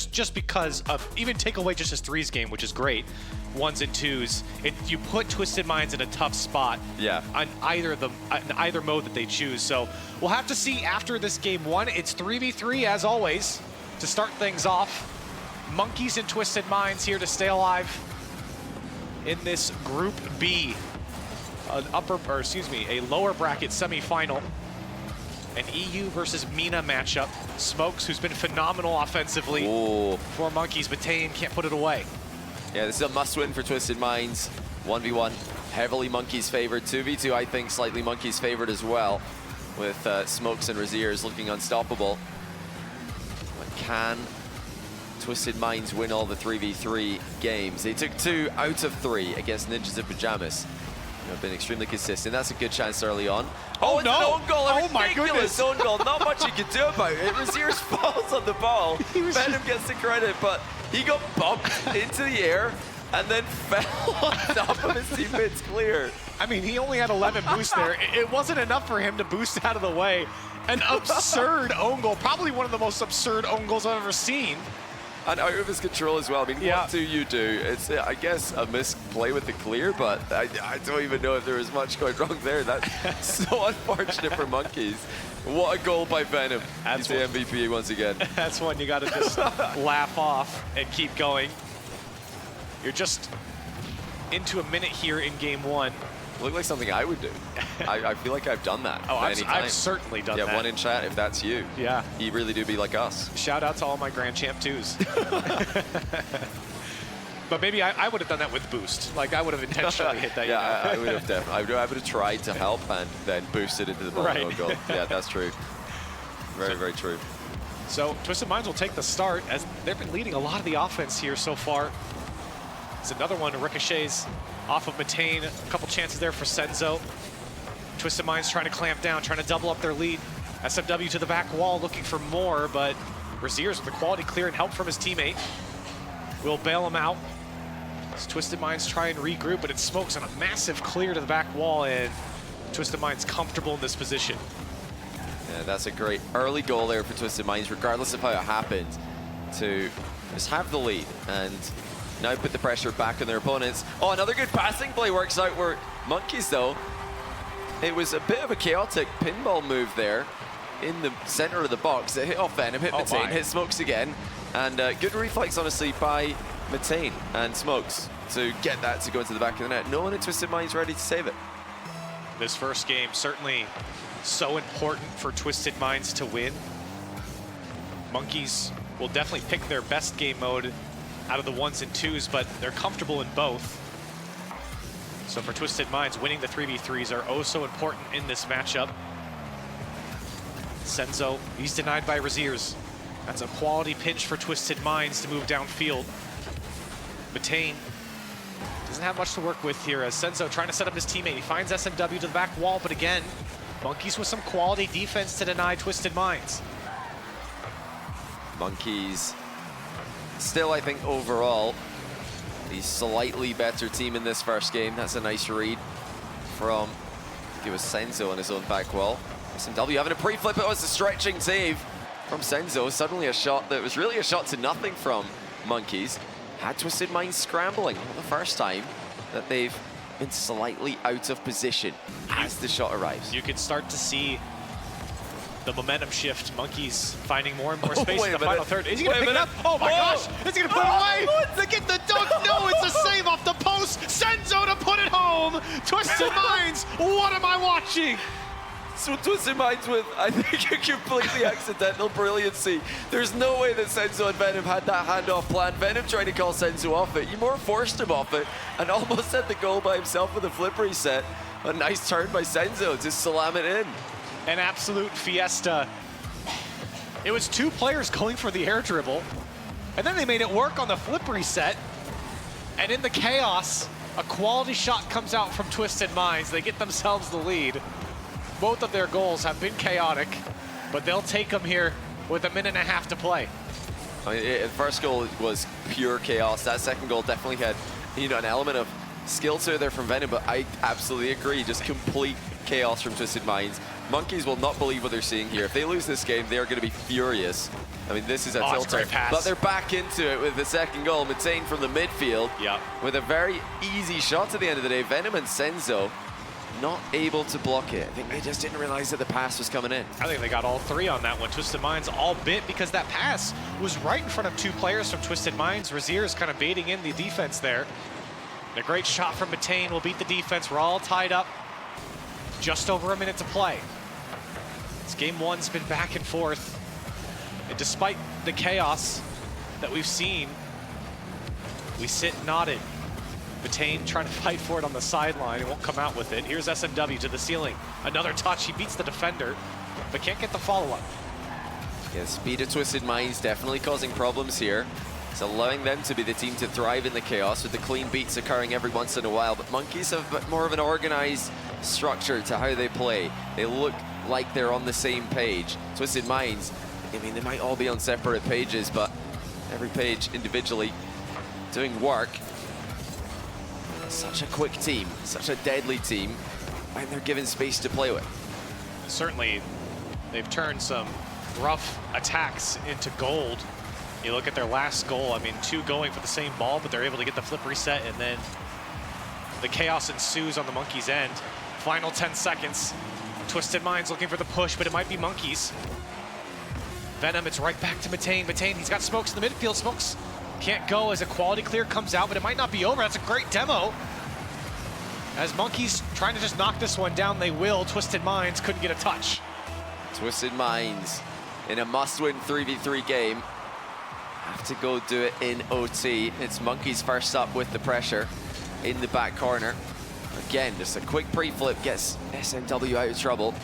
just because of, even take away just his threes game, which is great, ones and twos, you put Twisted Minds in a tough spot on either mode that they choose. So we'll have to see after this game one. It's 3v3 as always to start things off. Monkeys and Twisted Minds here to stay alive in this Group B, a lower bracket semifinal. An EU versus Mina matchup. Smokes, who's been phenomenal offensively for Monkeys, but Tane can't put it away. Yeah, this is a must-win for Twisted Minds. 1v1, heavily Monkeys favored. 2v2, I think, slightly Monkeys favored as well, with Smokes and Raziers looking unstoppable. But can Twisted Minds win all the 3v3 games? They took 2 out of 3 against Ninjas in Pajamas. Have been extremely consistent. That's a good chance early on. Oh it's no! An own goal, Oh my goodness! Own goal. Not much you can do about it. Raziers falls on the ball. Venom gets the credit, but he got bumped into the air and then fell on top of his teammates clear. I mean, he only had 11 boosts there. It wasn't enough for him to boost out of the way. An absurd own goal, probably one of the most absurd own goals I've ever seen. And out of his control as well. I mean, what do you do? It's, I guess, a misplay with the clear, but I don't even know if there was much going wrong there. That's so unfortunate for Monkeys. What a goal by Venom. He's the MVP once again. That's one you got to just laugh off and keep going. You're just into a minute here in game one. Look like something I would do. I feel like I've done that. Oh, I've certainly done that. Yeah, one in chat if that's you. Yeah. You really do be like us. Shout out to all my Grand Champ 2s. But maybe I would have done that with boost. Like, I would have intentionally hit that. Yeah, I would have definitely. I would have tried to help and then boosted into the ball. Right. Goal. Yeah, that's true. Very, very true. So Twisted Minds will take the start, as they've been leading a lot of the offense here so far. It's another one, ricochets off of Matane. A couple chances there for Senzo. Twisted Minds trying to clamp down, trying to double up their lead. SMW to the back wall, looking for more, but Raziers with the quality clear and help from his teammate will bail him out. As Twisted Minds try and regroup, but it Smokes on a massive clear to the back wall, and Twisted Minds comfortable in this position. Yeah, that's a great early goal there for Twisted Minds, regardless of how it happened, to just have the lead and now put the pressure back on their opponents. Oh, another good passing play works out where Monkeys, though, it was a bit of a chaotic pinball move there in the center of the box. It hit off Venom, hit Matane, hit Smokes again. And good reflex, honestly, by Matane and Smokes to get that to go into the back of the net. No one in Twisted Minds ready to save it. This first game, certainly so important for Twisted Minds to win. Monkeys will definitely pick their best game mode out of the ones and twos, but they're comfortable in both. So for Twisted Minds, winning the 3v3s are oh so important in this matchup. Senzo, he's denied by Raziers. That's a quality pinch for Twisted Minds to move downfield. Matane doesn't have much to work with here as Senzo trying to set up his teammate. He finds SMW to the back wall, but again, Monkeys with some quality defense to deny Twisted Minds. Monkeys still, I think, overall, the slightly better team in this first game. That's a nice read from, I think it was Senzo on his own back wall. SMW having a pre-flip. It was a stretching save from Senzo. Suddenly a shot that was really a shot to nothing from Monkeys. Had Twisted Minds scrambling. Not the first time that they've been slightly out of position as the shot arrives. You can start to see the momentum shift. Monkeys finding more and more space in the final third. Is he going to pick it up? Oh my gosh! Is he going to put it away? To get the dunk? No, it's a save off the post. Senzo to put it home. Twisted Minds, what am I watching? So Twisted Minds with, I think, a completely accidental brilliancy. There's no way that Senzo and Venom had that handoff plan. Venom trying to call Senzo off it. He more forced him off it and almost had the goal by himself with a flip reset. A nice turn by Senzo to slam it in. An absolute fiesta. It was two players going for the air dribble, and then they made it work on the flip reset. And in the chaos, a quality shot comes out from Twisted Minds. They get themselves the lead. Both of their goals have been chaotic, but they'll take them here with a minute and a half to play. I mean, the first goal was pure chaos. That second goal definitely had, you know, an element of skill to it there from Venom, but I absolutely agree. Just complete chaos from Twisted Minds. Monkeys will not believe what they're seeing here. If they lose this game, they are going to be furious. I mean, this is a it's a tilter. great pass. But they're back into it with the second goal. Matane from the midfield. Yep. With a very easy shot at the end of the day. Venom and Senzo not able to block it. I think they just didn't realize that the pass was coming in. I think they got all three on that one. Twisted Minds all bit because that pass was right in front of two players from Twisted Minds. Razier's kind of baiting in the defense there. And a great shot from Matane will beat the defense. We're all tied up. Just over a minute to play. This game one's been back and forth. And despite the chaos that we've seen, we sit knotted. Matane trying to fight for it on the sideline. He won't come out with it. Here's SMW to the ceiling. Another touch. He beats the defender, but can't get the follow-up. Yeah, speed of Twisted Minds definitely causing problems here. It's allowing them to be the team to thrive in the chaos with the clean beats occurring every once in a while. But Monkeys have a bit more of an organized structure to how they play. They look like they're on the same page. Twisted Minds, I mean, they might all be on separate pages, but every page individually doing work. Such a quick team, such a deadly team, and they're given space to play with. Certainly, they've turned some rough attacks into gold. You look at their last goal, I mean, two going for the same ball, but they're able to get the flip reset, and then the chaos ensues on the Monkeys' end. Final 10 seconds. Twisted Minds looking for the push, but it might be Monkeys. Venom, it's right back to Matane. Matane, he's got Smokes in the midfield. Smokes can't go as a quality clear comes out, but it might not be over. That's a great demo. As Monkeys trying to just knock this one down, they will. Twisted Minds couldn't get a touch. Twisted Minds in a must-win 3v3 game have to go do it in OT. It's Monkeys first up with the pressure in the back corner. Again, just a quick pre-flip gets SMW out of trouble.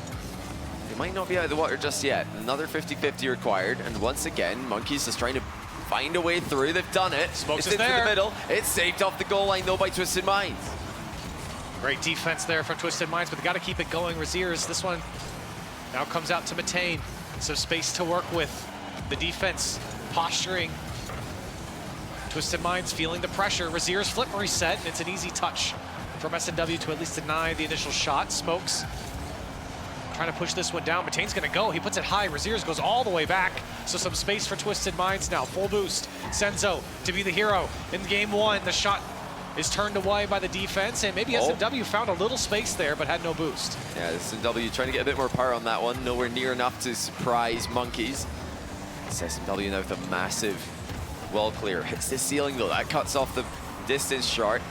They might not be out of the water just yet. Another 50-50 required, and once again, Monkeys just trying to find a way through. They've done it. Smokes it's is into there. the middle. It's saved off the goal line though by Twisted Minds. Great defense there from Twisted Minds, but they got to keep it going. Razier's this one now comes out to Matane. Some space to work with. The defense posturing. Twisted Minds feeling the pressure. Razier's flip reset, and it's an easy touch from SNW to at least deny the initial shot. Smokes trying to push this one down. Matane's gonna go. He puts it high. Razier's goes all the way back. So some space for Twisted Minds now. Full boost. Senzo to be the hero in game one. The shot is turned away by the defense, and maybe SMW found a little space there, but had no boost. Yeah, SMW trying to get a bit more power on that one. Nowhere near enough to surprise Monkeys. It's SMW now with a massive wall clear. Hits the ceiling though. That cuts off the distance short.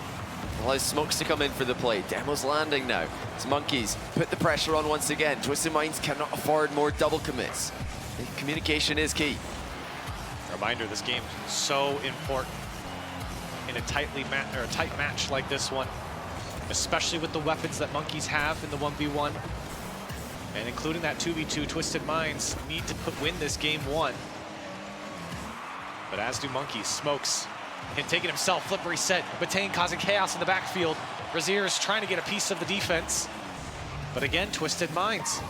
Allows Smokes to come in for the play. Demo's landing now. It's Monkeys. Put the pressure on once again. Twisted Minds cannot afford more double commits. Communication is key. Reminder, this game is so important in a tight match like this one, especially with the weapons that Monkeys have in the 1v1, and including that 2v2. Twisted Minds need to win this game one, but as do Monkeys. Smokes and taking himself, flip reset. Matane causing chaos in the backfield. Razier's trying to get a piece of the defense, but again, Twisted Minds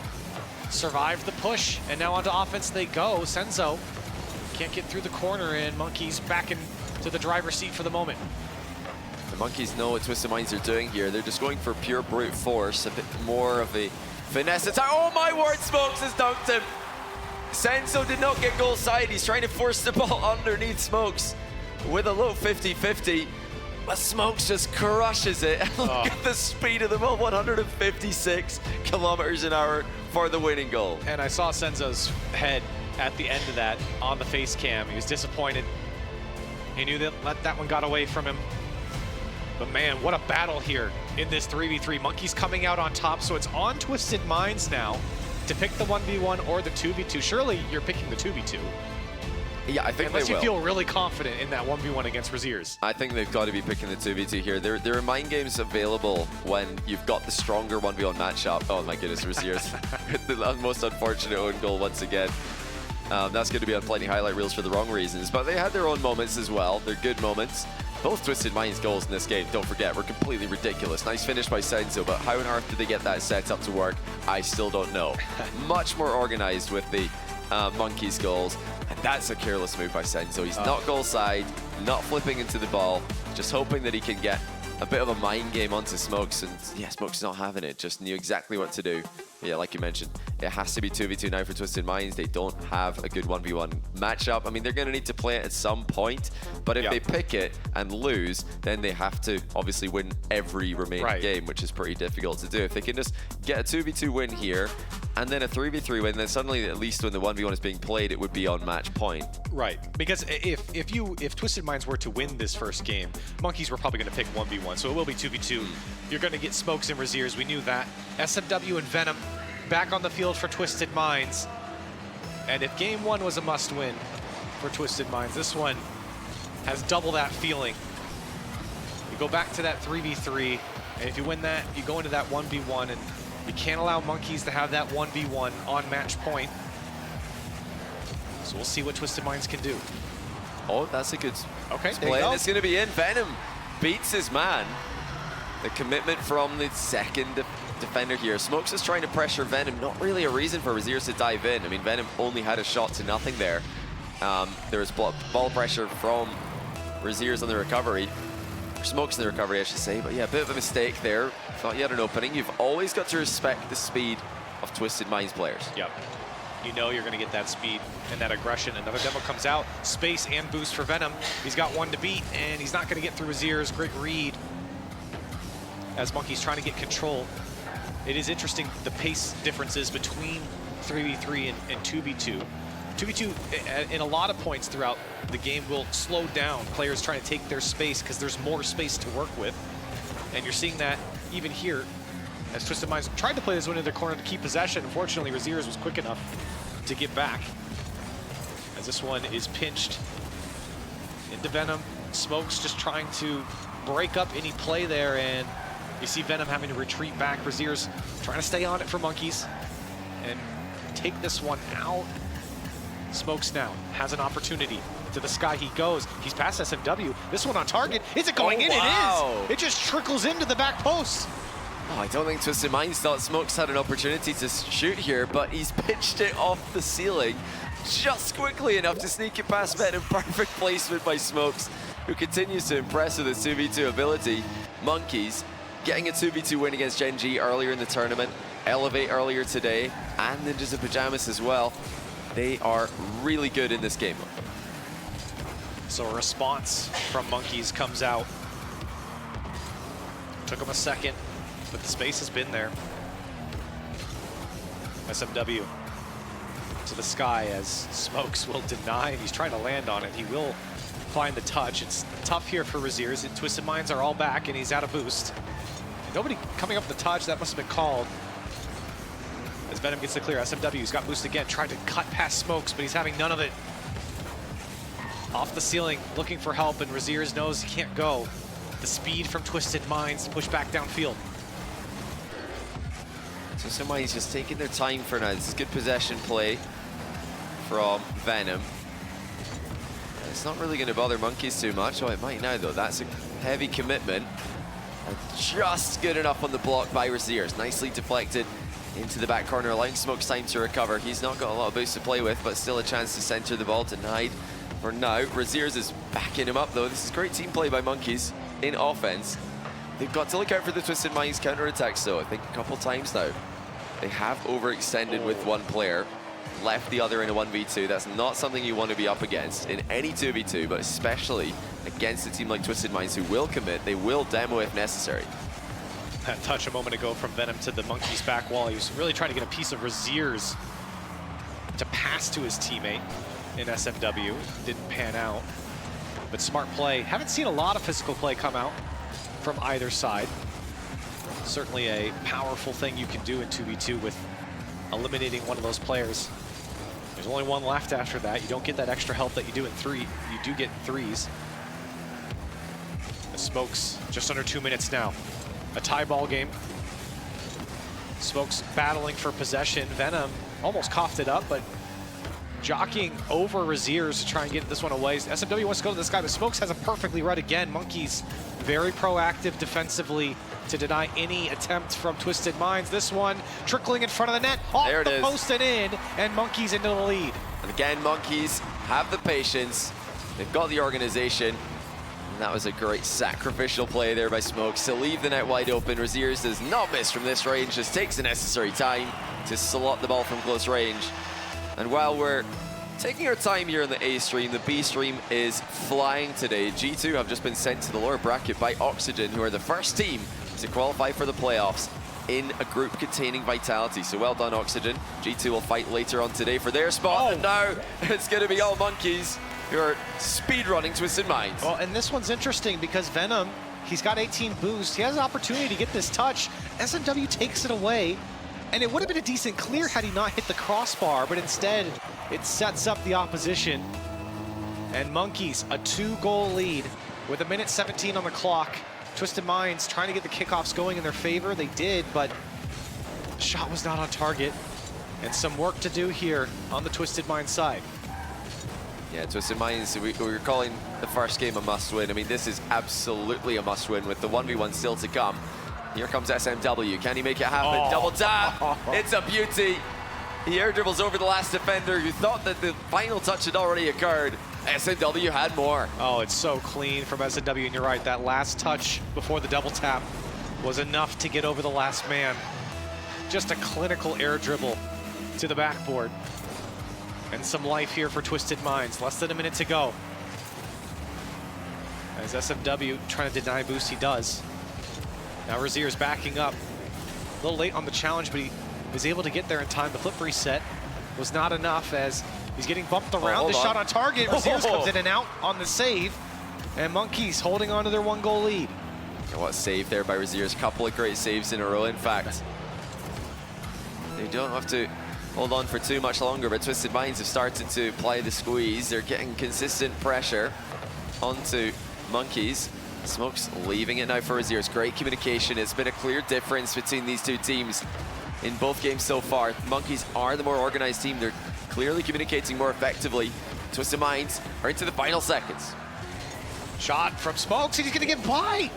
survived the push, and now onto offense they go. Senzo can't get through the corner, and Monkeys back into the driver's seat for the moment. The Monkeys know what Twisted Minds are doing here. They're just going for pure brute force, a bit more of a finesse attack. Oh my word, Smokes has dunked him. Senzo did not get goal side. He's trying to force the ball underneath Smokes with a low 50-50. But Smokes just crushes it. Look at the speed of the ball, 156 kilometers an hour for the winning goal. And I saw Senzo's head at the end of that on the face cam. He was disappointed. He knew that that one got away from him. But man, what a battle here in this 3v3. Monkeys coming out on top, so it's on Twisted Minds now to pick the 1v1 or the 2v2. Surely you're picking the 2v2. Yeah, I think unless they will. you feel really confident in that 1v1 against Razier's. I think they've got to be picking the 2v2 here. There are mind games available when you've got the stronger 1v1 matchup. Oh my goodness, Razier's the most unfortunate own goal once again. That's going to be on plenty highlight reels for the wrong reasons, but they had their own moments as well. They're good moments. Both Twisted Minds goals in this game, don't forget, were completely ridiculous. Nice finish by Senzo, but how on earth did they get that set up to work? I still don't know. Much more organized with the Monkeys goals, and that's a careless move by Senzo. He's not goal side, not flipping into the ball, just hoping that he can get a bit of a mind game onto Smokes, and yeah, Smokes is not having it, just knew exactly what to do. Yeah, like you mentioned, it has to be 2v2 now for Twisted Minds. They don't have a good 1v1 matchup. I mean, they're going to need to play it at some point, but if they pick it and lose, then they have to obviously win every remaining game, which is pretty difficult to do. If they can just get a 2v2 win here and then a 3v3 win, then suddenly, at least when the 1v1 is being played, it would be on match point. Right, because if Twisted Minds were to win this first game, Monkeys were probably going to pick 1v1, so it will be 2v2. You're going to get Smokes and Raziers, we knew that. SMW and Venom back on the field for Twisted Minds. And if game one was a must-win for Twisted Minds, this one has double that feeling. You go back to that 3v3, and if you win that, you go into that 1v1, and you can't allow Monkeys to have that 1v1 on match point. So we'll see what Twisted Minds can do. Oh, that's a good play. It's going to be in. Venom beats his man. The commitment from the second defender here. Smokes is trying to pressure Venom. Not really a reason for Raziers to dive in. I mean, Venom only had a shot to nothing there. There was ball pressure from Raziers on the recovery. Smokes in the recovery, I should say. But yeah, a bit of a mistake there. Thought you had an opening. You've always got to respect the speed of Twisted Minds players. Yep. You know you're going to get that speed and that aggression. Another demo comes out. Space and boost for Venom. He's got one to beat, and he's not going to get through his ears. Great read as Monkey's trying to get control. It is interesting the pace differences between 3v3 and 2v2. 2v2, in a lot of points throughout the game, will slow down players trying to take their space because there's more space to work with. And you're seeing that even here as Twisted Minds tried to play this one into the corner to keep possession. Unfortunately, Raziers was quick enough to get back. As this one is pinched into Venom. Smokes just trying to break up any play there, and you see Venom having to retreat back. Raziers trying to stay on it for Monkeys and take this one out. Smokes now has an opportunity. To the sky he goes. He's past SMW. This one on target. Is it going in? Wow. It is. It just trickles into the back post. Oh, I don't think Twisted Minds thought Smokes had an opportunity to shoot here, but he's pitched it off the ceiling just quickly enough to sneak it past Venom. Perfect placement by Smokes, who continues to impress with his 2v2 ability. Monkeys getting a 2v2 win against Gen G earlier in the tournament, Elevate earlier today, and Ninjas in Pajamas as well. They are really good in this game. So a response from Monkeys comes out. Took him a second, but the space has been there. SMW to the sky as Smokes will deny, and he's trying to land on it. He will find the touch. It's tough here for Raziers, and Twisted Minds are all back, and he's out of boost. And nobody coming up with the touch, that must have been called. As Venom gets the clear, SMW's got boost again, tried to cut past Smokes, but he's having none of it. Off the ceiling, looking for help, and Raziers knows he can't go. The speed from Twisted Minds to push back downfield. Twisted Minds just taking their time for now. This is good possession play from Venom. It's not really going to bother Monkeys too much. Oh, it might now, though. That's a heavy commitment. And just good enough on the block by Raziers. Nicely deflected into the back corner, allowing Smokes time to recover. He's not got a lot of boost to play with, but still a chance to center the ball denied for now. Raziers is backing him up, though. This is great team play by Monkeys in offense. They've got to look out for the Twisted Minds counterattacks, though. I think a couple times now. They have overextended with one player, left the other in a 1v2. That's not something you want to be up against in any 2v2, but especially against a team like Twisted Minds who will commit. They will demo if necessary. That touch a moment ago from Venom to the Monkeys back wall. He was really trying to get a piece of Raziers to pass to his teammate in SMW. Didn't pan out, but smart play. Haven't seen a lot of physical play come out from either side. Certainly a powerful thing you can do in 2v2 with eliminating one of those players. There's only one left after that. You don't get that extra help that you do in 3. You do get in 3s. The Smokes just under 2 minutes now. A tie ball game. Smokes battling for possession. Venom almost coughed it up, but jockeying over Raziers to try and get this one away. SMW wants to go to this guy, but Smokes has a perfectly read again. Monkeys very proactive defensively to deny any attempt from Twisted Minds. This one trickling in front of the net, off the post and in, and Monkeys into the lead. And again, Monkeys have the patience. They've got the organization. And that was a great sacrificial play there by Smokes to leave the net wide open. Raziers does not miss from this range, just takes the necessary time to slot the ball from close range. And while we're taking our time here in the A stream, the B stream is flying today. G2 have just been sent to the lower bracket by Oxygen, who are the first team to qualify for the playoffs in a group containing Vitality. So well done, Oxygen. G2 will fight later on today for their spot. And now it's going to be all Monkeys who are speedrunning Twisted Minds. Well, and this one's interesting because Venom, he's got 18 boost. He has an opportunity to get this touch. SMW takes it away. And it would have been a decent clear had he not hit the crossbar, but instead it sets up the opposition. And Monkeys, a 2-goal lead with 1:17 on the clock. Twisted Minds trying to get the kickoffs going in their favor. They did, but the shot was not on target. And some work to do here on the Twisted Minds side. Yeah, Twisted Minds, we were calling the first game a must-win. I mean, this is absolutely a must-win with the 1v1 still to come. Here comes SMW. Can he make it happen? Oh. Double tap. It's a beauty. He air dribbles over the last defender who thought that the final touch had already occurred. SMW had more. Oh, it's so clean from SMW, and you're right. That last touch before the double tap was enough to get over the last man. Just a clinical air dribble to the backboard. And some life here for Twisted Minds. Less than a minute to go. As SMW trying to deny boost, he does. Now Razier's backing up. A little late on the challenge, but he was able to get there in time. The flip reset was not enough as he's getting bumped around. The shot on target. Razier's comes in and out on the save. And Monkeys holding on to their 1-goal lead. And what a save there by Razier's. Couple of great saves in a row, in fact. They don't have to hold on for too much longer, but Twisted Minds have started to apply the squeeze. They're getting consistent pressure onto Monkeys. Smoke's leaving it now for Razier's. Great communication. It's been a clear difference between these two teams in both games so far. Monkeys are the more organized team. They're clearly communicating more effectively. Twisted Minds are into the final seconds. Shot from Smokes, and he's going to get by.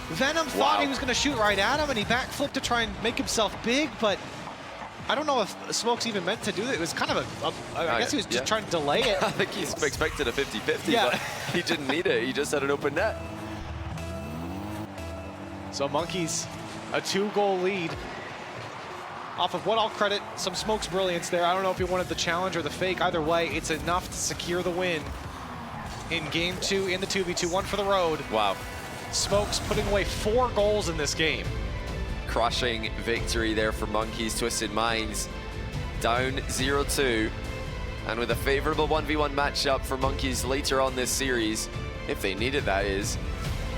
Venom thought he was going to shoot right at him, and he backflipped to try and make himself big, but I don't know if Smokes even meant to do that. It was kind of I guess he was just trying to delay it. I think he's expected a 50-50, but he didn't need it. He just had an open net. So Monkeys, a 2-goal lead off of what I'll credit some Smokes brilliance there. I don't know if he wanted the challenge or the fake. Either way, it's enough to secure the win in game 2 in the 2v2, one for the road. Wow. Smokes putting away 4 goals in this game. Crushing victory there for Monkeys. Twisted Minds down 0-2. And with a favorable 1v1 matchup for Monkeys later on this series, if they need it, that is,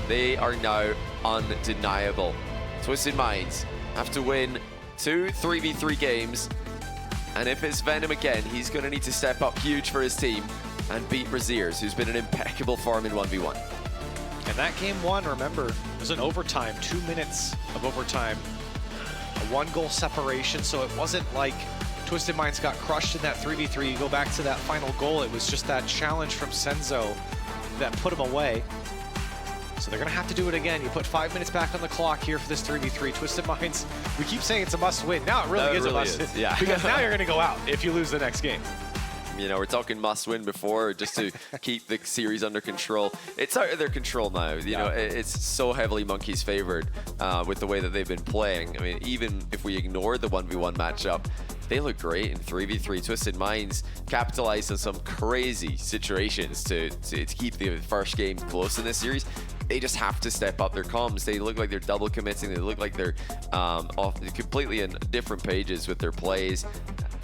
they are now undeniable. Twisted Minds have to win 2 3v3 games, and if it's Venom again, he's going to need to step up huge for his team and beat Razier's, who's been in impeccable form in 1v1. And that game 1, remember, was an overtime, 2 minutes of overtime, a 1-goal separation, so it wasn't like Twisted Minds got crushed in that 3v3. You go back to that final goal, it was just that challenge from Senzo that put him away. So they're going to have to do it again. You put 5 minutes back on the clock here for this 3v3. Twisted Minds, we keep saying it's a must-win. Now it really is a must-win. Yeah. Because now you're going to go out if you lose the next game. You know, we're talking must-win before just to keep the series under control. It's out of their control now. You know, it's so heavily Monkeys favored with the way that they've been playing. I mean, even if we ignore the 1v1 matchup, they look great in 3v3. Twisted Minds capitalized on some crazy situations to keep the first game close in this series. They just have to step up their comms. They look like they're double committing. They look like they're completely in different pages with their plays.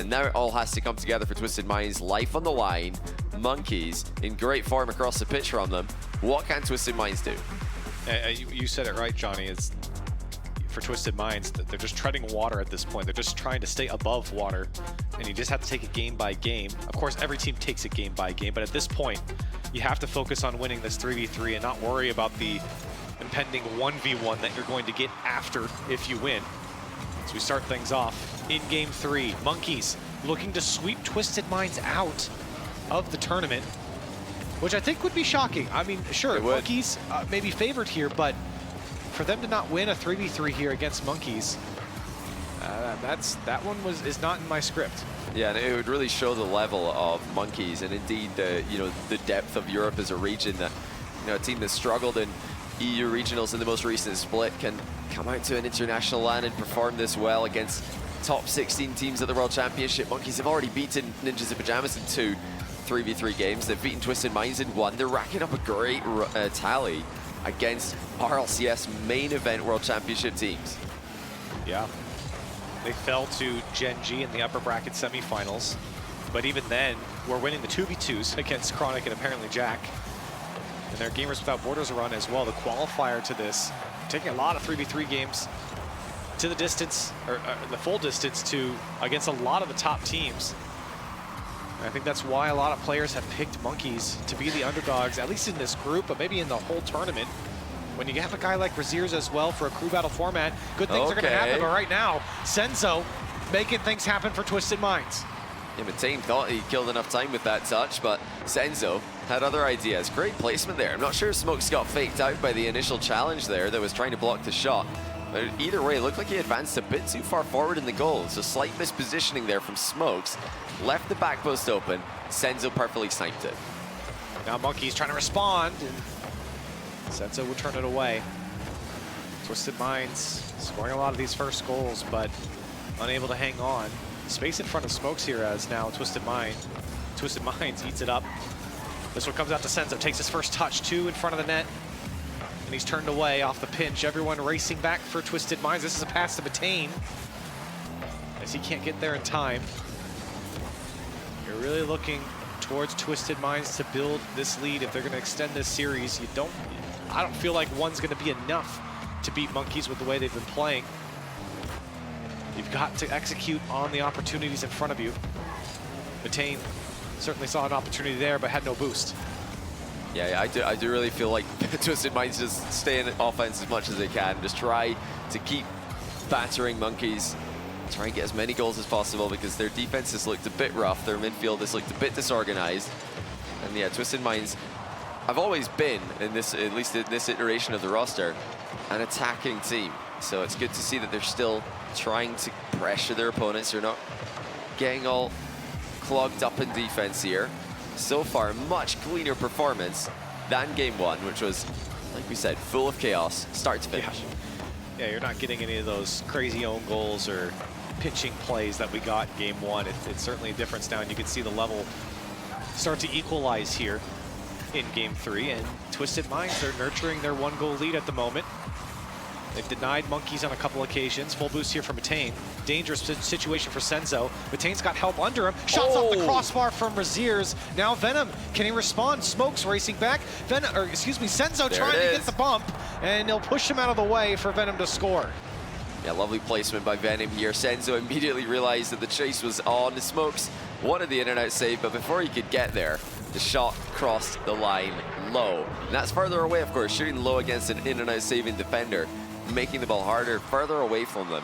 And now it all has to come together for Twisted Minds. Life on the line. Monkeys in great form across the pitch from them. What can Twisted Minds do? You said it right, Johnny. It's for Twisted Minds, they're just treading water at this point. They're just trying to stay above water, and you just have to take it game by game. Of course, every team takes it game by game, but at this point, you have to focus on winning this 3v3 and not worry about the impending 1v1 that you're going to get after if you win. So we start things off in game 3. Monkeys looking to sweep Twisted Minds out of the tournament, which I think would be shocking. I mean, sure, Monkeys may be favored here, but for them to not win a 3v3 here against Monkeys, that one is not in my script. Yeah, and it would really show the level of Monkeys, and indeed the depth of Europe as a region. That a team that struggled in EU regionals in the most recent split can come out to an international LAN and perform this well against top 16 teams at the World Championship. Monkeys have already beaten Ninjas in Pajamas in 2 3v3 games. They've beaten Twisted Minds in 1. They're racking up a great tally against RLCS main event World Championship teams. Yeah. They fell to Gen G in the upper bracket semifinals. But even then, we're winning the 2v2s against Chronic and apparently Jack. And their Gamers Without Borders run as well, the qualifier to this. Taking a lot of 3v3 games to the distance, or the full distance to against a lot of the top teams. And I think that's why a lot of players have picked Monkeys to be the underdogs, at least in this group, but maybe in the whole tournament. When you have a guy like Raziers as well for a crew battle format, good things are going to happen. But right now, Senzo making things happen for Twisted Minds. Yeah, Matane thought he killed enough time with that touch, but Senzo had other ideas. Great placement there. I'm not sure if Smokes got faked out by the initial challenge there that was trying to block the shot. But either way, it looked like he advanced a bit too far forward in the goal. So slight mispositioning there from Smokes. Left the back post open. Senzo perfectly sniped it. Now Monkey's trying to respond, and Senzo will turn it away. Twisted Minds scoring a lot of these first goals, but unable to hang on. Space in front of Smokes here as now Twisted Minds eats it up. This one comes out to Senzo, takes his first touch, 2 in front of the net, and he's turned away off the pinch. Everyone racing back for Twisted Minds. This is a pass to Matane, as he can't get there in time. You're really looking towards Twisted Minds to build this lead if they're going to extend this series. I don't feel like one's going to be enough to beat Monkeys with the way they've been playing. You've got to execute on the opportunities in front of you. Matane certainly saw an opportunity there, but had no boost. Yeah, I do really feel like Twisted Minds just stay in offense as much as they can. Just try to keep battering Monkeys. Try and get as many goals as possible because their defense has looked a bit rough. Their midfield has looked a bit disorganized. And yeah, Twisted Minds have always been, in this, at least in this iteration of the roster, an attacking team. So it's good to see that they're still trying to pressure their opponents. They're not getting all clogged up in defense here. So far, much cleaner performance than game 1, which was, like we said, full of chaos, start to finish. Yeah, you're not getting any of those crazy own goals or pitching plays that we got in game 1. It's certainly a difference now, and you can see the level start to equalize here in game 3. And Twisted Minds are nurturing their 1-goal lead at the moment. They've denied Monkeys on a couple occasions. Full boost here from Matane. Dangerous situation for Senzo. Matane's got help under him. Shots off the crossbar from Raziers. Now Venom, can he respond? Smokes racing back. Senzo trying to get the bump, and he'll push him out of the way for Venom to score. Yeah, lovely placement by Venom here. Senzo immediately realized that the chase was on. Smokes wanted the in-and-out save, but before he could get there, the shot crossed the line low. And that's further away, of course, shooting low against an in-and-out saving defender, making the ball harder, further away from them.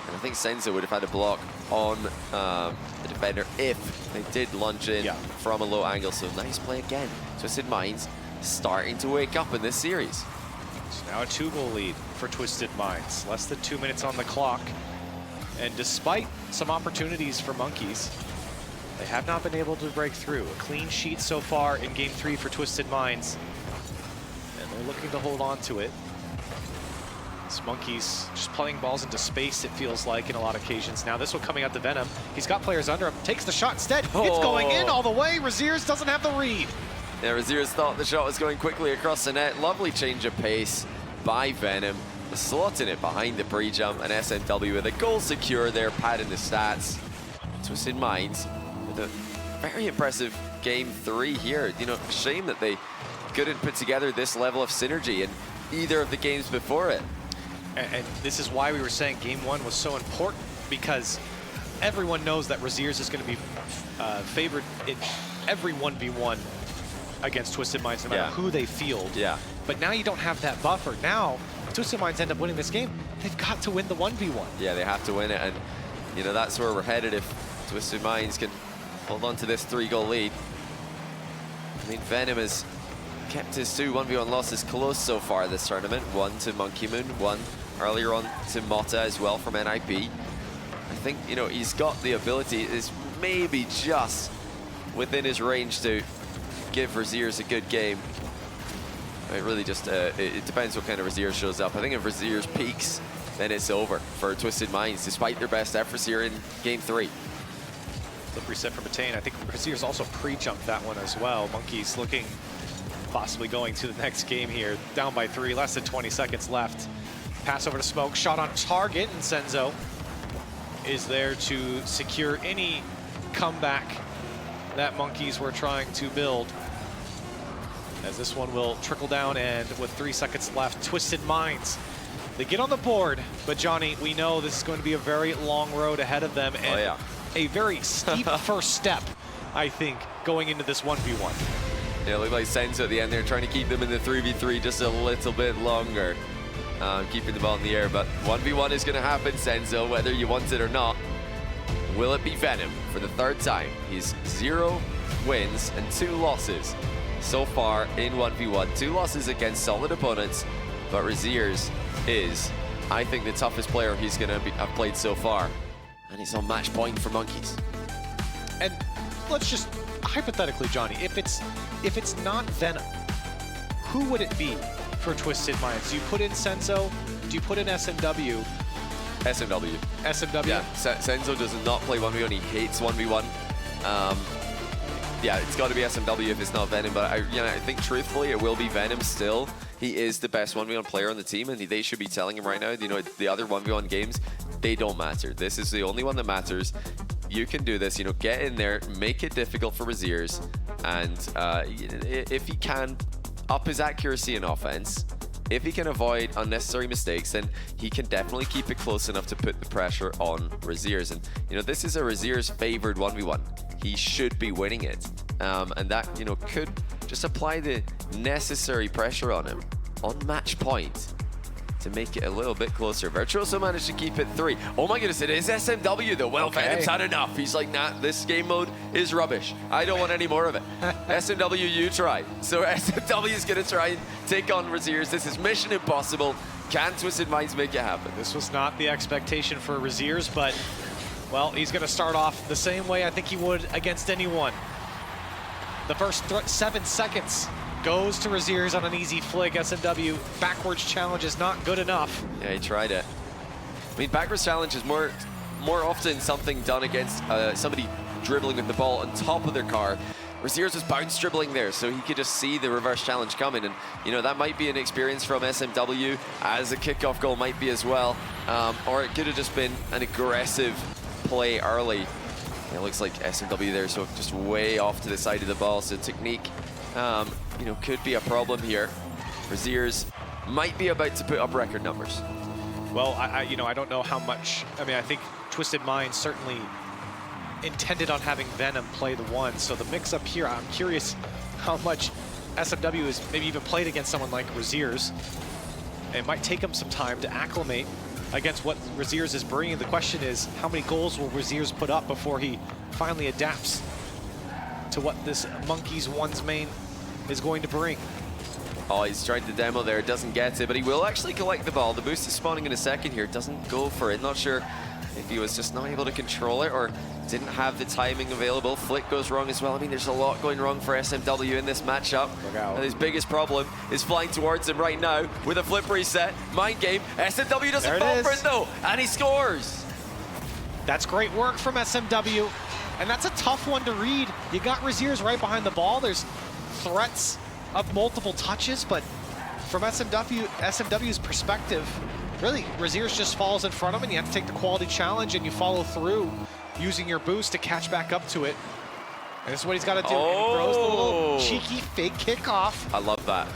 And I think Senzo would have had a block on the defender if they did lunge in from a low angle. So nice play again. Twisted Minds starting to wake up in this series. So now a 2-goal lead for Twisted Minds. Less than 2 minutes on the clock. And despite some opportunities for Monkeys, they have not been able to break through. A clean sheet so far in game 3 for Twisted Minds. And they're looking to hold on to it. This Monkeys just playing balls into space, it feels like, in a lot of occasions. Now this one coming out to Venom. He's got players under him, takes the shot instead. It's going in all the way. Raziers doesn't have the read. Yeah, Raziers thought the shot was going quickly across the net. Lovely change of pace by Venom. Slotting it behind the pre-jump, and SMW with a goal secure there, padding the stats. Twisted Minds with a very impressive game 3 here. You know, shame that they couldn't put together this level of synergy in either of the games before it. And this is why we were saying game 1 was so important, because everyone knows that Raziers is going to be favored in every 1v1 against Twisted Minds, no matter who they field. But now you don't have that buffer. Now, if Twisted Minds end up winning this game, they've got to win the 1v1. Yeah, they have to win it, and you know that's where we're headed if Twisted Minds can hold on to this 3-goal lead. I mean, Venom has kept his 2 1v1 losses close so far this tournament. 1 to Monkey Moon, 1 earlier on to Mota as well from NIP. I think, you know, he's got the ability, is maybe just within his range to give Raziers a good game. It really just, it depends what kind of Raziers shows up. I think if Raziers peaks then it's over for Twisted Minds, despite their best efforts here in Game 3. Flip reset for Matane. I think Razier's also pre-jumped that one as well. Monkeys looking possibly going to the next game here. Down by 3, less than 20 seconds left. Pass over to Smoke, shot on target, and Senzo is there to secure any comeback that Monkeys were trying to build. As this one will trickle down, and with 3 seconds left, Twisted Minds, they get on the board, but Johnny, we know this is going to be a very long road ahead of them, and a very steep first step, I think, going into this 1v1. Yeah, it looked like Senzo at the end there, trying to keep them in the 3v3 just a little bit longer. Keeping the ball in the air, but 1v1 is going to happen, Senzo, whether you want it or not. Will it be Venom for the 3rd time? He's 0 wins and 2 losses so far in 1v1. 2 losses against solid opponents, but Raziers is, I think, the toughest player he's going to have played so far. And he's on match point for Monkeys. And let's just, hypothetically, Johnny, if it's not Venom, who would it be for Twisted Minds? Do you put in Senzo? Do you put in SMW? SMW. SMW? Yeah, Senzo does not play 1v1. He hates 1v1. Yeah, it's got to be SMW if it's not Venom, but I think truthfully it will be Venom still. He is the best 1v1 player on the team, and they should be telling him right now, you know, the other 1v1 games, they don't matter. This is the only one that matters. You can do this, you know, get in there, make it difficult for Raziers, and if he can up his accuracy in offense, if he can avoid unnecessary mistakes, then he can definitely keep it close enough to put the pressure on Raziers. And, you know, this is a Raziers favored 1v1. He should be winning it. And that, you know, could just apply the necessary pressure on him on match point to make it a little bit closer. Virtuoso managed to keep it 3. Oh my goodness, it is SMW though. Well, Venom's had enough. He's like, nah, this game mode is rubbish. I don't want any more of it. SMW, you try. So SMW is going to try and take on Raziers. This is mission impossible. Can Twisted Minds make it happen? This was not the expectation for Raziers, but, well, he's going to start off the same way I think he would against anyone. The first 7 seconds goes to Raziers on an easy flick. SMW backwards challenge is not good enough. Yeah, he tried it. I mean, backwards challenge is more often something done against somebody dribbling with the ball on top of their car. Raziers was bounce dribbling there, so he could just see the reverse challenge coming. And, you know, that might be an experience from SMW, as a kickoff goal might be as well. Or it could have just been an aggressive play early. It looks like SMW there, so just way off to the side of the ball. So technique, you know, could be a problem here. Raziers might be about to put up record numbers. Well, you know, I don't know how much. I mean, I think Twisted Minds certainly intended on having Venom play the 1. So the mix-up here, I'm curious how much SMW has maybe even played against someone like Raziers. It might take him some time to acclimate against what Raziers is bringing. The question is, how many goals will Raziers put up before he finally adapts to what this Monkeys 1's main is going to bring? Oh, he's tried the demo there, doesn't get it, but he will actually collect the ball. The boost is spawning in a second here, doesn't go for it. Not sure if he was just not able to control it or didn't have the timing available. Flick goes wrong as well. I mean, there's a lot going wrong for SMW in this matchup. And his biggest problem is flying towards him right now with a flip reset. Mind game. SMW doesn't fall for it though, and he scores. That's great work from SMW, and that's a tough one to read. You got Raziers right behind the ball. There's threats of multiple touches, but from SMW's perspective, really, Raziers just falls in front of him, and you have to take the quality challenge, and you follow through using your boost to catch back up to it. And this is what he's got to do. And he throws the little cheeky fake kickoff. I love that.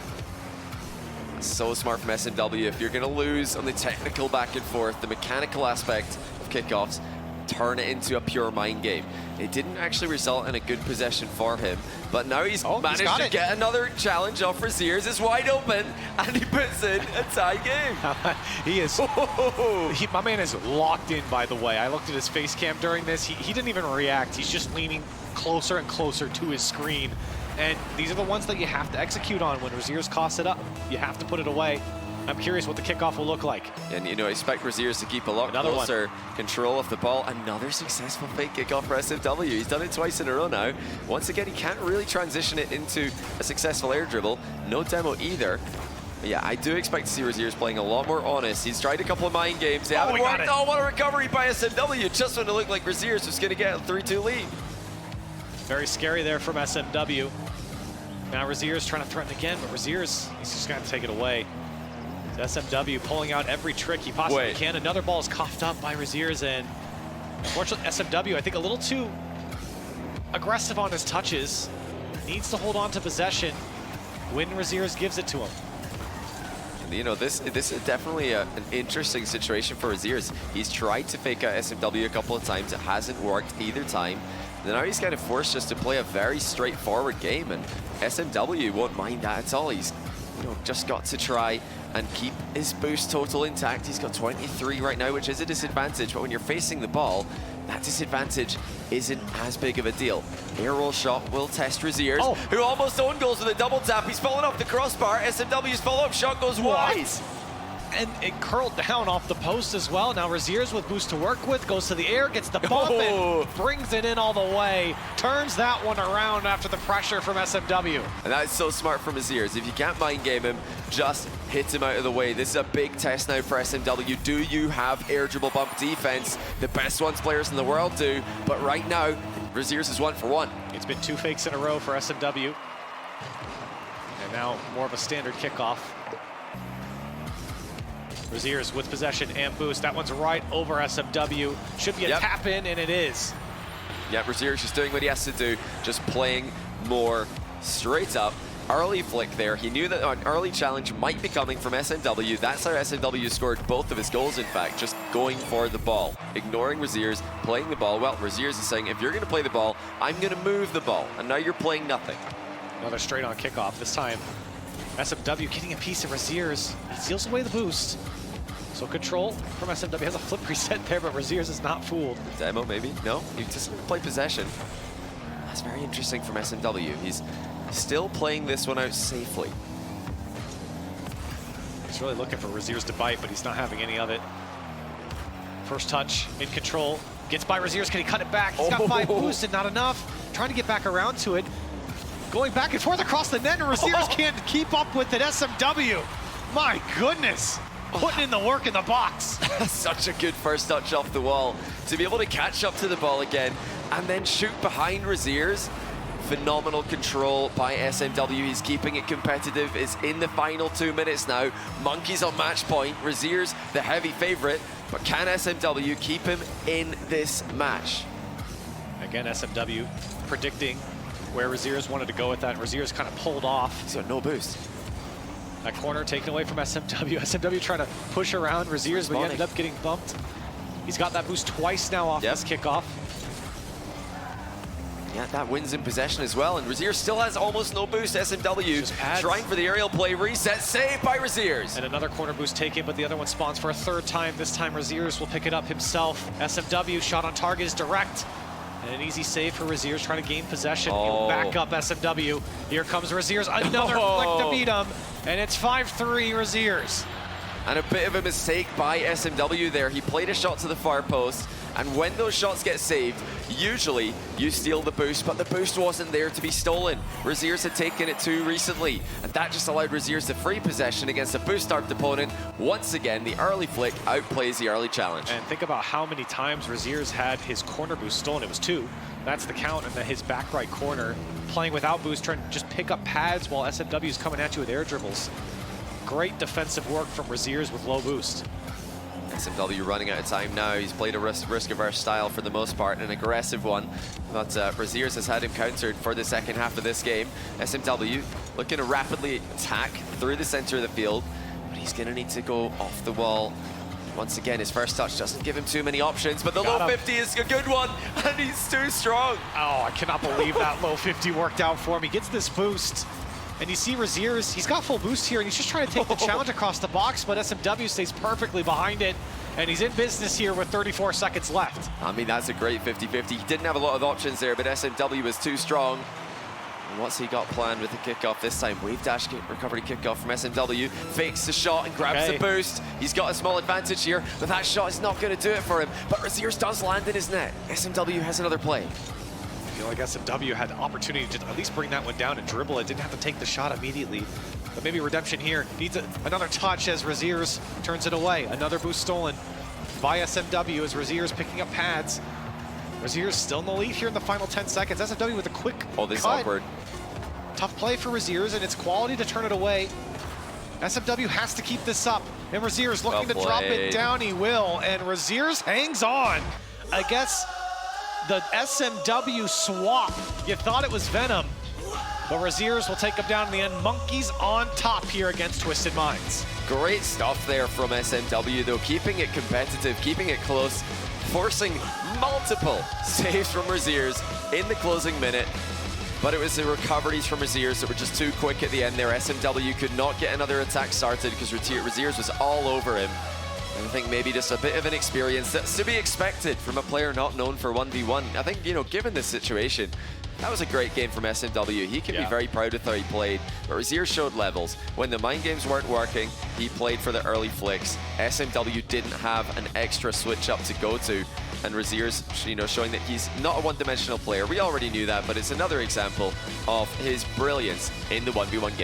So smart from SMW. If you're going to lose on the technical back and forth, the mechanical aspect of kickoffs, turn it into a pure mind game. It didn't actually result in a good possession for him, but now he's managed to get another challenge off Raziers. It's wide open, and he puts in a tie game. He is, my man is locked in, by the way. I looked at his face cam during this. He didn't even react. He's just leaning closer and closer to his screen. And these are the ones that you have to execute on when Raziers coughs it up. You have to put it away. I'm curious what the kickoff will look like. And, you know, I expect Raziers to keep a lot closer control of the ball. Another successful fake kickoff for SMW. He's done it twice in a row now. Once again, he can't really transition it into a successful air dribble. No demo either. But yeah, I do expect to see Razier's playing a lot more honest. He's tried a couple of mind games. They haven't he got worked. it. Oh, what a recovery by SMW. Just when it looked like Razier's was going to get a 3-2 lead. Very scary there from SMW. Now Razier's trying to threaten again, but Razier's, he's just going to take it away. SMW pulling out every trick he possibly can. Another ball is coughed up by Razier's, and unfortunately SMW, I think, a little too aggressive on his touches. Needs to hold on to possession when Razier's gives it to him. You know, this is definitely an interesting situation for Razier's. He's tried to fake out SMW a couple of times. It hasn't worked either time. And now he's kind of forced just to play a very straightforward game, and SMW won't mind that at all. He's, you know, just got to try and keep his boost total intact. He's got 23 right now, which is a disadvantage, but when you're facing the ball, that disadvantage isn't as big of a deal. Air roll shot will test Razier's, who almost own goals with a double tap. He's fallen off the crossbar. SMW's follow-up shot goes wide. And it curled down off the post as well. Now Razier's with boost to work with, goes to the air, gets the bump, and brings it in all the way. Turns that one around after the pressure from SMW. And that's so smart from Razier's. If you can't mind game him, just hit him out of the way. This is a big test now for SMW. Do you have air dribble bump defense? The best ones players in the world do, but right now, Razier's is 1 for 1. It's been 2 fakes in a row for SMW. And now more of a standard kickoff. Razier's with possession and boost. That one's right over SMW. Should be a tap in, and it is. Yeah, Razier's just doing what he has to do, just playing more straight up. Early flick there. He knew that an early challenge might be coming from SMW. That's how SMW scored both of his goals, in fact, just going for the ball. Ignoring Razier's, playing the ball. Well, Razier's is saying, if you're going to play the ball, I'm going to move the ball. And now you're playing nothing. Another straight on kickoff. This time, SMW getting a piece of Razier's. He steals away the boost. So control from SMW has a flip reset there, but Razier's is not fooled. Demo, maybe? No, he just play possession. That's very interesting from SMW. He's still playing this one out safely. He's really looking for Razier's to bite, but he's not having any of it. First touch, in control. Gets by Razier's, can he cut it back? He's got 5 boosted, not enough. Trying to get back around to it. Going back and forth across the net, and Razier's can't keep up with it. SMW, my goodness. Putting in the work in the box. Such a good first touch off the wall. To be able to catch up to the ball again and then shoot behind Razier's. Phenomenal control by SMW. He's keeping it competitive. It's in the final 2 minutes now. Monkey's on match point. Razier's the heavy favorite, but can SMW keep him in this match? Again, SMW predicting where Razier's wanted to go with that. Razier's kind of pulled off. So no boost. That corner taken away from SMW. SMW trying to push around Razier's, but he ended up getting bumped. He's got that boost twice now off this kickoff. Yeah, that wins in possession as well, and Razier still has almost no boost. SMW trying for the aerial play, reset, saved by Razier's. And another corner boost taken, but the other one spawns for a 3rd time. This time Razier's will pick it up himself. SMW shot on target is direct. And an easy save for Razier's trying to gain possession. He'll back up SMW. Here comes Razier's, another flick to beat him. And it's 5-3 Razier's. And a bit of a mistake by SMW there. He played a shot to the far post, and when those shots get saved, usually you steal the boost, but the boost wasn't there to be stolen. Razier's had taken it too recently, and that just allowed Razier's to free possession against a boost-starved opponent. Once again, the early flick outplays the early challenge. And think about how many times Razier's had his corner boost stolen. It was 2. That's the count, and then his back right corner, playing without boost, trying to just pick up pads while SMW is coming at you with air dribbles. Great defensive work from Razier's with low boost. SMW running out of time now. He's played a risk-averse style for the most part, an aggressive one. But Razier's has had him countered for the second half of this game. SMW looking to rapidly attack through the center of the field, but he's going to need to go off the wall. Once again, his first touch doesn't give him too many options, but the low 50 is a good one, and he's too strong. Oh, I cannot believe that low 50 worked out for him. He gets this boost. And you see Razier's, he's got full boost here, and he's just trying to take the challenge across the box, but SMW stays perfectly behind it, and he's in business here with 34 seconds left. I mean, that's a great 50-50. He didn't have a lot of options there, but SMW was too strong. And what's he got planned with the kickoff this time? Wave dash recovery kickoff from SMW. Fakes the shot and grabs the boost. He's got a small advantage here, but that shot is not going to do it for him. But Razier's does land in his net. SMW has another play. I feel like SMW had the opportunity to at least bring that one down and dribble it. Didn't have to take the shot immediately. but maybe redemption here. Needs another touch as Raziers turns it away. Another boost stolen by SMW as Raziers picking up pads. Raziers still in the lead here in the final 10 seconds. SMW with a quick Oh, this is cut. awkward. Tough play for Raziers, and it's quality to turn it away. SMW has to keep this up, and Raziers looking to drop it down. He will, and Raziers hangs on. I guess the SMW swap, you thought it was Venom, but Raziers will take him down in the end. Monkeys on top here against Twisted Minds. Great stuff there from SMW, though, keeping it competitive, keeping it close, forcing multiple saves from Raziers in the closing minute. But it was the recoveries from Raziers that were just too quick at the end there. SMW could not get another attack started because Raziers was all over him. And I think maybe just a bit of an experience that's to be expected from a player not known for 1v1. I think, you know, given the situation, that was a great game from SMW. He can be very proud of how he played, but Raziers showed levels. When the mind games weren't working, he played for the early flicks. SMW didn't have an extra switch up to go to, and Raziers, you know, showing that he's not a one-dimensional player. We already knew that, but it's another example of his brilliance in the 1v1 game.